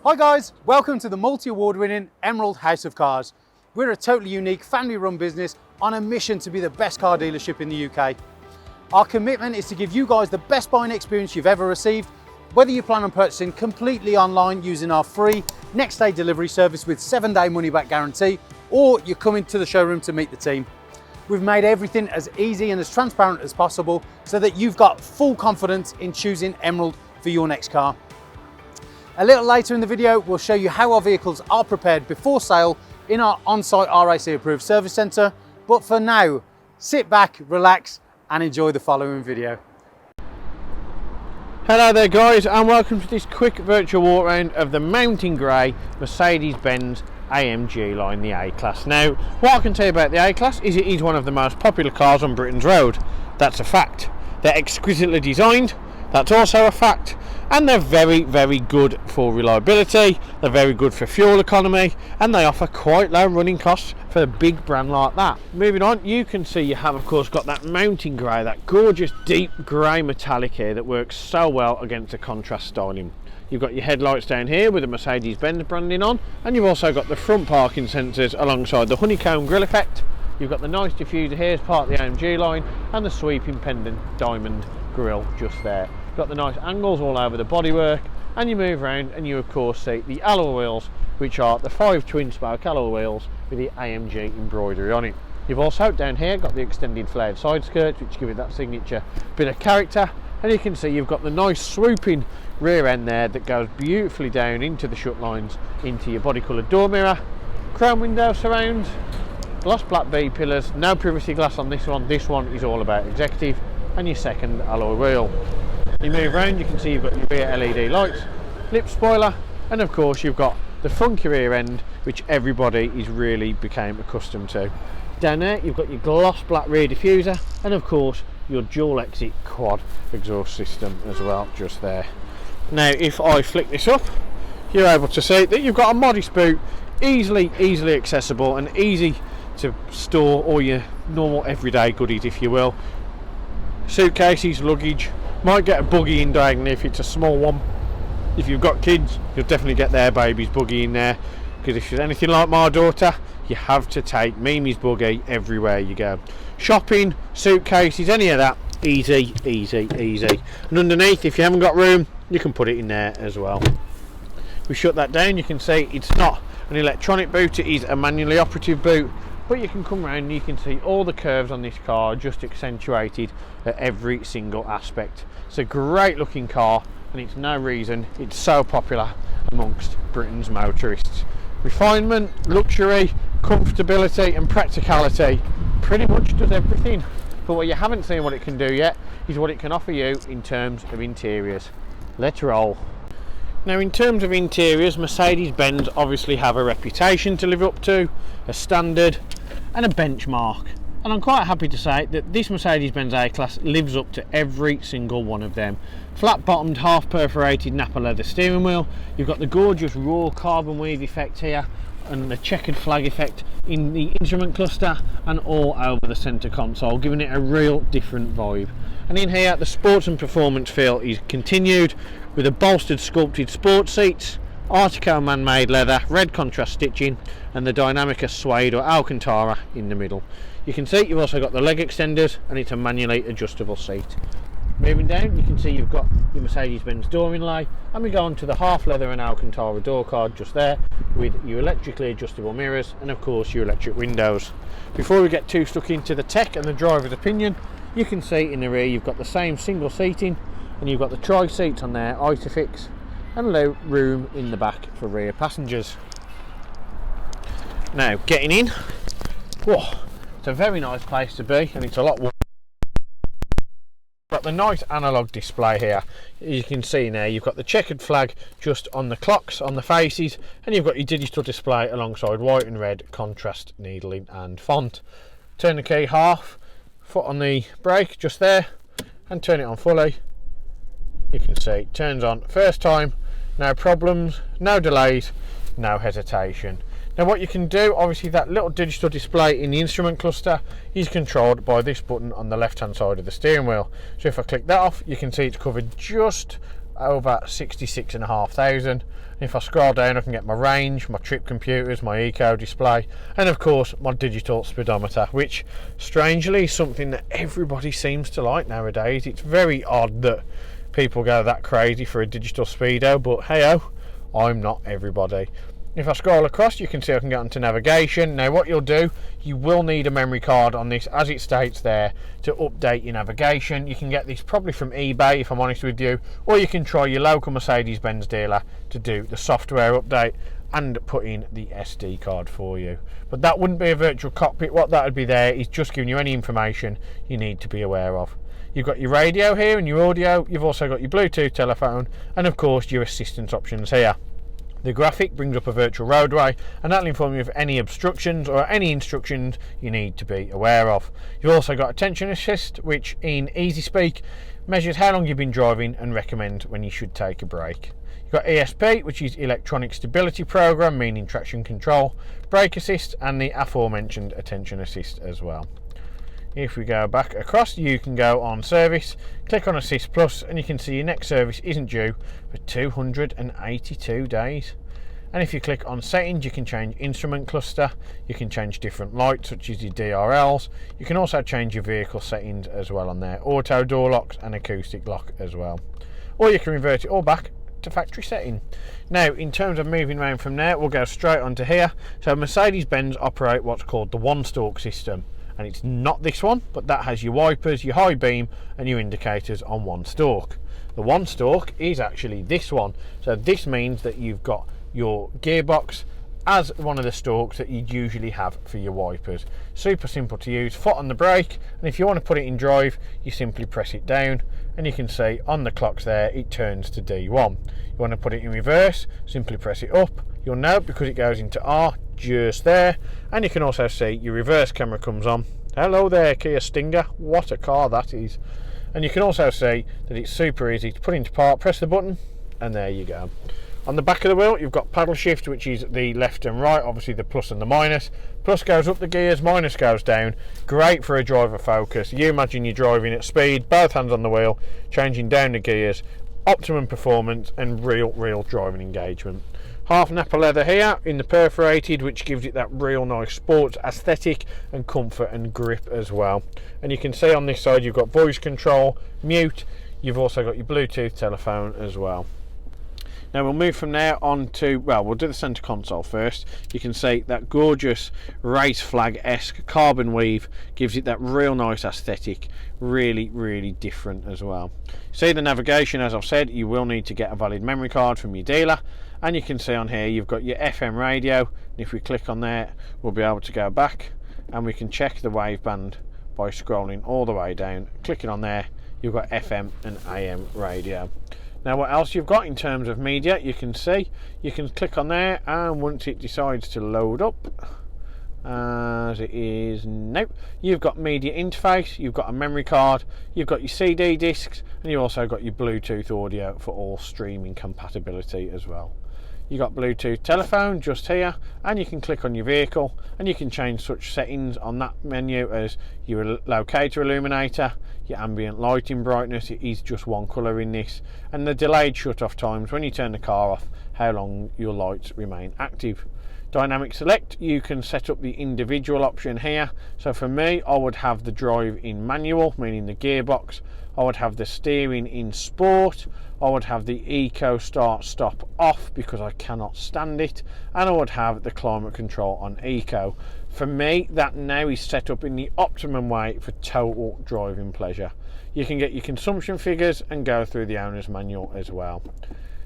Hi guys, welcome to the multi-award winning Emerald House of Cars. We're a totally unique family run business on a mission to be the best car dealership in the UK. Our commitment is to give you guys the best buying experience you've ever received, whether you plan on purchasing completely online using our free next day delivery service with 7-day money back guarantee, or you're coming to the showroom to meet the team. We've made everything as easy and as transparent as possible so that you've got full confidence in choosing Emerald for your next car. A little later in the video, we'll show you how our vehicles are prepared before sale in our on-site RAC approved service centre. But for now, sit back, relax and enjoy the following video. Hello there guys, and welcome to this quick virtual walk around of the mountain grey Mercedes-Benz AMG line, the A-Class. Now, what I can tell you about the A-Class is it is one of the most popular cars on Britain's road. That's a fact. They're exquisitely designed, that's also a fact. And they're very, very good for reliability, they're very good for fuel economy, and they offer quite low running costs for a big brand like that. Moving on, you can see you have of course got that mountain grey, that gorgeous deep grey metallic here that works so well against the contrast styling. You've got your headlights down here with the Mercedes-Benz branding on, and you've also got the front parking sensors alongside the honeycomb grille effect. You've got the nice diffuser here as part of the AMG line, and the sweeping pendant diamond grille just there. Got the nice angles all over the bodywork, and you move around and you of course see the alloy wheels, which are the 5 twin spoke alloy wheels with the AMG embroidery on it. You've also down here got the extended flared side skirts, which give it that signature bit of character, and you can see you've got the nice swooping rear end there that goes beautifully down into the shut lines into your body coloured door mirror, chrome window surround, gloss black B pillars, no privacy glass on this one is all about executive, and your second alloy wheel. You move around, you can see you've got your rear LED lights, lip spoiler, and of course you've got the funky rear end, which everybody is really became accustomed to. Down there you've got your gloss black rear diffuser, and of course your dual exit quad exhaust system as well just there. Now if I flick this up, you're able to see that you've got a modest boot, easily accessible and easy to store all your normal everyday goodies, if you will. Suitcases, luggage, might get a buggy in diagonally if it's a small one. If you've got kids, you'll definitely get their baby's buggy in there, because if she's anything like my daughter, you have to take Mimi's buggy everywhere you go. Shopping, suitcases, any of that, easy. And underneath, if you haven't got room, you can put it in there as well. We shut that down, you can see it's not an electronic boot, it is a manually operative boot, but you can come around and you can see all the curves on this car just accentuated at every single aspect. It's a great looking car, and it's no reason it's so popular amongst Britain's motorists. Refinement, luxury, comfortability and practicality, pretty much does everything. But what you haven't seen what it can do yet is what it can offer you in terms of interiors. Let's roll. Now in terms of interiors, Mercedes-Benz obviously have a reputation to live up to, a standard and a benchmark. And I'm quite happy to say that this Mercedes-Benz A-Class lives up to every single one of them. Flat bottomed, half perforated Napa leather steering wheel. You've got the gorgeous raw carbon weave effect here, and the checkered flag effect in the instrument cluster and all over the centre console, giving it a real different vibe. And in here the sports and performance feel is continued with the bolstered sculpted sports seats, Artico man-made leather, red contrast stitching, and the Dinamica suede or Alcantara in the middle. You can see you've also got the leg extenders, and it's a manually adjustable seat. Moving down, you can see you've got your Mercedes-Benz door inlay, and we go on to the half leather and Alcantara door card just there with your electrically adjustable mirrors and of course your electric windows. Before we get too stuck into the tech and the driver's opinion, you can see in the rear you've got the same single seating, and you've got the tri-seats on there, Isofix, and low room in the back for rear passengers. Now getting in, whoa, it's a very nice place to be, and it's a lot warmer. Got the nice analog display here. You can see now you've got the checkered flag just on the clocks on the faces, and you've got your digital display alongside white and red contrast needling and font. Turn the key half, foot on the brake just there, and turn it on fully. You can see it turns on first time, no problems, no delays, no hesitation. Now what you can do, obviously that little digital display in the instrument cluster is controlled by this button on the left hand side of the steering wheel. So if I click that off, you can see it's covered just over 66,500. If I scroll down, I can get my range, my trip computers, my eco display, and of course my digital speedometer, which strangely is something that everybody seems to like nowadays. It's very odd that people go that crazy for a digital speedo, but hey-o, I'm not everybody. If I scroll across, you can see I can get onto navigation. Now what you'll do, you will need a memory card on this, as it states there, to update your navigation. You can get this probably from eBay, if I'm honest with you, or you can try your local Mercedes-Benz dealer to do the software update and put in the SD card for you. But that wouldn't be a virtual cockpit. What that would be there is just giving you any information you need to be aware of. You've got your radio here and your audio. You've also got your Bluetooth telephone, and of course your assistance options here. The graphic brings up a virtual roadway, and that'll inform you of any obstructions or any instructions you need to be aware of. You've also got attention assist, which in easy speak measures how long you've been driving and recommends when you should take a break. You've got ESP, which is electronic stability program, meaning traction control, brake assist, and the aforementioned attention assist as well. If we go back across, you can go on service, click on Assist Plus, and you can see your next service isn't due for 282 days. And if you click on settings, you can change instrument cluster, you can change different lights such as your DRLs, you can also change your vehicle settings as well on there, auto door locks and acoustic lock as well. Or you can revert it all back to factory setting. Now in terms of moving around from there, we'll go straight onto here. So Mercedes-Benz operate what's called the one-stalk system. And it's not this one, but that has your wipers, your high beam and your indicators on one stalk. The one stalk is actually this one, so this means that you've got your gearbox as one of the stalks that you'd usually have for your wipers. Super simple to use, foot on the brake, and if you want to put it in drive, you simply press it down, and you can see on the clocks there it turns to D1. You want to put it in reverse, simply press it up. You'll know because it goes into R just there, and you can also see your reverse camera comes on. Hello there, Kia Stinger, what a car that is. And you can also see that it's super easy to put into park. Press the button and there you go. On the back of the wheel you've got paddle shift, which is the left and right, obviously the plus and the minus. Plus goes up the gears, minus goes down. Great for a driver focus. You imagine you're driving at speed, both hands on the wheel, changing down the gears, optimum performance and real driving engagement. Half nappa leather here in the perforated, which gives it that real nice sports aesthetic and comfort and grip as well. And you can see on this side you've got voice control, mute, you've also got your Bluetooth telephone as well. Now we'll move from there on to, well, we'll do the centre console first. You can see that gorgeous race flag-esque carbon weave gives it that real nice aesthetic, really different as well. See the navigation, as I've said, you will need to get a valid memory card from your dealer. And you can see on here you've got your FM radio, and if we click on there we'll be able to go back and we can check the waveband by scrolling all the way down. Clicking on there you've got FM and AM radio. Now what else you've got in terms of media, you can see you can click on there, and once it decides to load up, as it is now, you've got media interface, you've got a memory card, you've got your CD discs, and you've also got your Bluetooth audio for all streaming compatibility as well. You've got Bluetooth telephone just here, and you can click on your vehicle and you can change such settings on that menu as your locator illuminator, your ambient lighting brightness, it is just one colour in this, and the delayed shut off times when you turn the car off, how long your lights remain active. Dynamic select, you can set up the individual option here. So for me, I would have the drive in manual, meaning the gearbox. I would have the steering in sport. I would have the eco start stop off because I cannot stand it, and I would have the climate control on eco. For me, that now is set up in the optimum way for total driving pleasure. You can get your consumption figures and go through the owner's manual as well.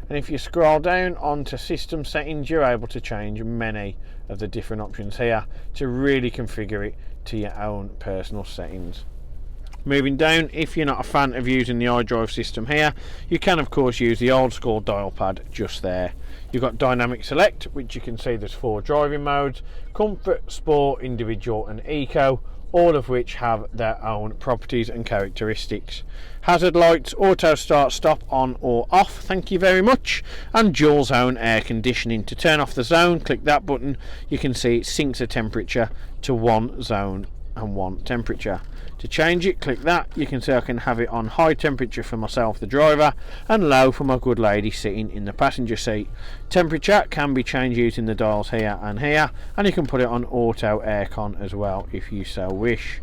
And if you scroll down onto system settings, you're able to change many of the different options here to really configure it to your own personal settings. Moving down, if you're not a fan of using the iDrive system here, you can of course use the old school dial pad just there. You've got dynamic select, which you can see there's 4 driving modes: comfort, sport, individual and eco, all of which have their own properties and characteristics. Hazard lights, auto start stop on or off, thank you very much, and dual zone air conditioning. To turn off the zone, click that button, you can see it syncs the temperature to one zone and 1 temperature. To change it, click that. You can see I can have it on high temperature for myself, the driver, and low for my good lady sitting in the passenger seat. Temperature can be changed using the dials here, and you can put it on auto aircon as well if you so wish.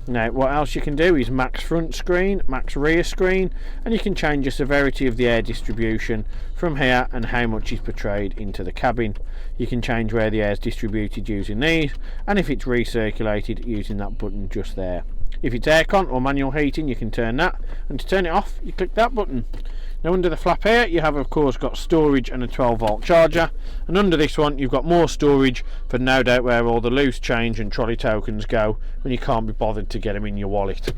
Now what else you can do is max front screen, max rear screen, and you can change the severity of the air distribution from here and how much is portrayed into the cabin. You can change where the air is distributed using these, and if it's recirculated using that button just there. If it's aircon or manual heating, you can turn that, and to turn it off you click that button. Now under the flap here you have of course got storage and a 12-volt charger, and under this one you've got more storage for no doubt where all the loose change and trolley tokens go when you can't be bothered to get them in your wallet.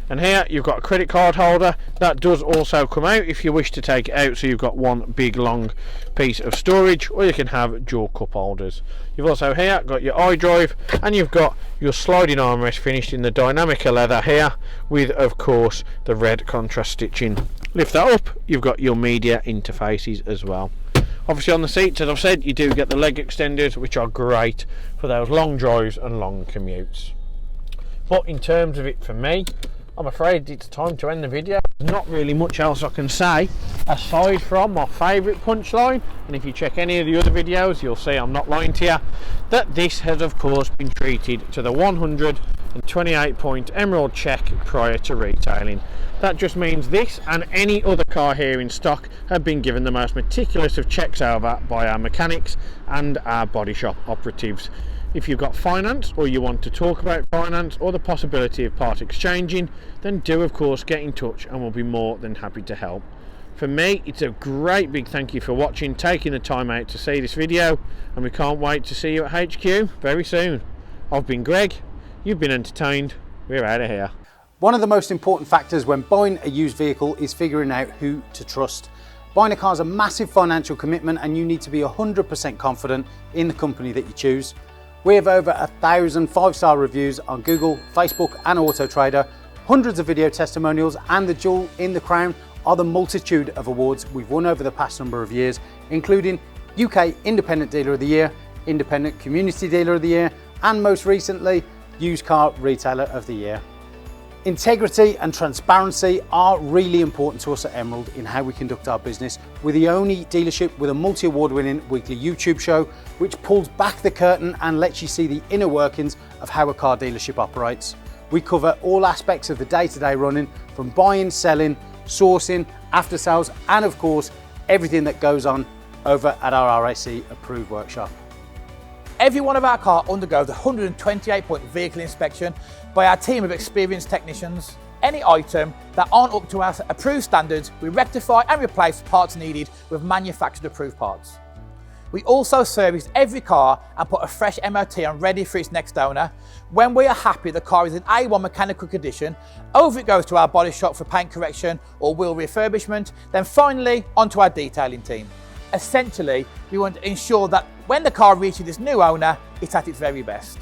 And here you've got a credit card holder that does also come out if you wish to take it out, so you've got one big long piece of storage, or you can have dual cup holders. You've also here got your iDrive, and you've got your sliding armrest finished in the Dinamica leather here with of course the red contrast stitching. Lift that up, you've got your media interfaces as well. Obviously on the seats, as I've said, you do get the leg extenders, which are great for those long drives and long commutes. But in terms of it for me, I'm afraid it's time to end the video. There's not really much else I can say aside from my favourite punchline, and if you check any of the other videos you'll see I'm not lying to you, that this has of course been treated to the 128 point emerald check prior to retailing. That just means this and any other car here in stock have been given the most meticulous of checks over by our mechanics and our body shop operatives. If you've got finance, or you want to talk about finance or the possibility of part exchanging, then do of course get in touch and we'll be more than happy to help. For me, it's a great big thank you for watching, taking the time out to see this video, and we can't wait to see you at HQ very soon. I've been Greg, you've been entertained, we're out of here. One of the most important factors when buying a used vehicle is figuring out who to trust. Buying a car is a massive financial commitment, and you need to be 100% confident in the company that you choose. We have over 1,000 5-star reviews on Google, Facebook and Auto Trader, hundreds of video testimonials, and the jewel in the crown are the multitude of awards we've won over the past number of years, including UK Independent Dealer of the Year, Independent Community Dealer of the Year, and most recently, Used Car Retailer of the Year. Integrity and transparency are really important to us at Emerald in how we conduct our business. We're the only dealership with a multi-award winning weekly YouTube show which pulls back the curtain and lets you see the inner workings of how a car dealership operates. We cover all aspects of the day-to-day running, from buying, selling, sourcing, after sales, and of course everything that goes on over at our RAC approved workshop. Every one of our cars undergoes a 128-point vehicle inspection by our team of experienced technicians. Any item that aren't up to our approved standards, we rectify and replace parts needed with manufactured approved parts. We also service every car and put a fresh MOT on ready for its next owner. When we are happy the car is in A1 mechanical condition, over it goes to our body shop for paint correction or wheel refurbishment, then finally onto our detailing team. Essentially, we want to ensure that when the car reaches its new owner, it's at its very best.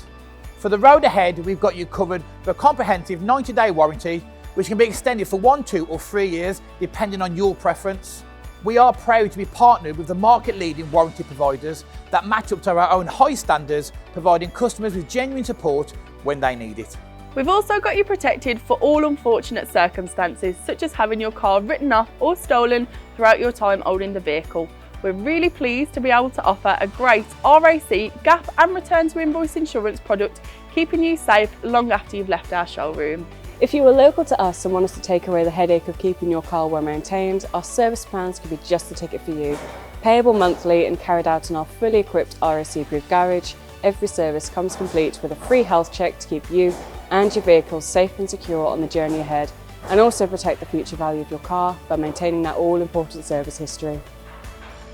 For the road ahead, we've got you covered with a comprehensive 90-day warranty, which can be extended for 1, 2 or 3 years, depending on your preference. We are proud to be partnered with the market-leading warranty providers that match up to our own high standards, providing customers with genuine support when they need it. We've also got you protected for all unfortunate circumstances, such as having your car written off or stolen throughout your time owning the vehicle. We're really pleased to be able to offer a great RAC, gap and return to invoice insurance product, keeping you safe long after you've left our showroom. If you are local to us and want us to take away the headache of keeping your car well maintained, our service plans could be just the ticket for you. Payable monthly and carried out in our fully equipped RAC approved garage, every service comes complete with a free health check to keep you and your vehicle safe and secure on the journey ahead, and also protect the future value of your car by maintaining that all-important service history.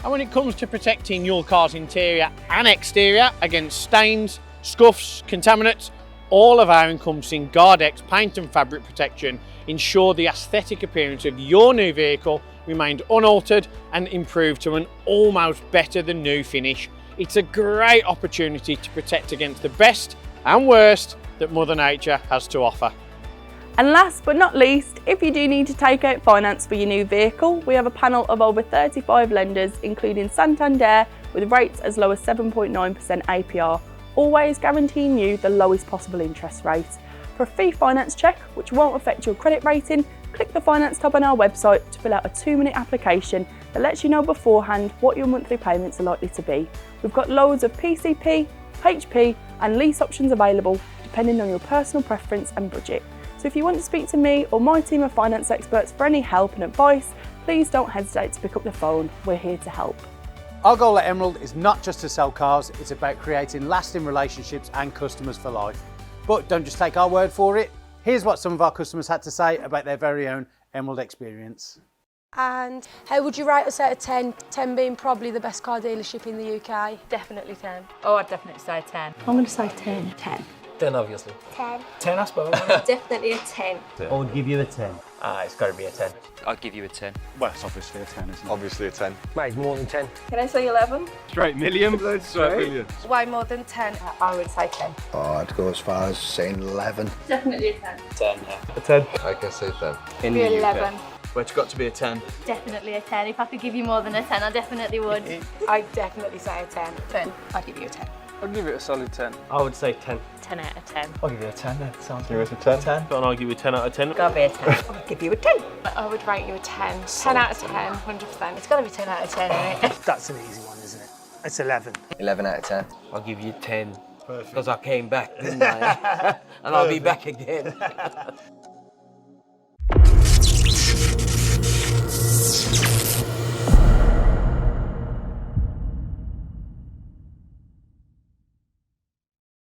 And when it comes to protecting your car's interior and exterior against stains, scuffs, contaminants, all of our encompassing Guardex paint and fabric protection ensure the aesthetic appearance of your new vehicle remained unaltered and improved to an almost better than new finish. It's a great opportunity to protect against the best and worst that Mother Nature has to offer. And last but not least, if you do need to take out finance for your new vehicle, we have a panel of over 35 lenders, including Santander, with rates as low as 7.9% APR, always guaranteeing you the lowest possible interest rate. For a free finance check, which won't affect your credit rating, click the finance tab on our website to fill out a 2-minute application that lets you know beforehand what your monthly payments are likely to be. We've got loads of PCP, HP and lease options available depending on your personal preference and budget. So if you want to speak to me or my team of finance experts for any help and advice, please don't hesitate to pick up the phone. We're here to help. Our goal at Emerald is not just to sell cars, it's about creating lasting relationships and customers for life. But don't just take our word for it. Here's what some of our customers had to say about their very own Emerald experience. And how would you rate us out of 10? 10 being probably the best car dealership in the UK. Definitely 10. Oh, I'd definitely say 10. I'm going to say 10. 10. 10, obviously. 10. 10, I suppose. Definitely a 10. I would give you a 10. It's got to be a 10. I'd give you a 10. Well, it's obviously a 10, isn't it? Obviously a 10. Mate, more than 10. Can I say 11? Straight million. Straight million. Way more than 10. I would say 10. Oh, I'd go as far as saying 11. Definitely a 10. 10, yeah. A 10. I can say 10. In the 11. But it's got to be a 10. Definitely a 10. If I could give you more than a 10, I definitely would. I'd definitely say a 10. 10. I'd give you a 10. I'd give it a solid 10. I would say 10. 10 out of 10. I'll give you a 10 then. Sounds Give us a 10. 10. And I'll give you a 10 out of 10. Gotta be a 10. I'd give you a 10. I would rate you a 10. 10 out of 10, 100%. It's gotta be 10 out of 10, isn't it? That's an easy one, isn't it? It's 11. 11 out of 10. I'll give you 10. Because I came back, didn't I? And I'll be back again.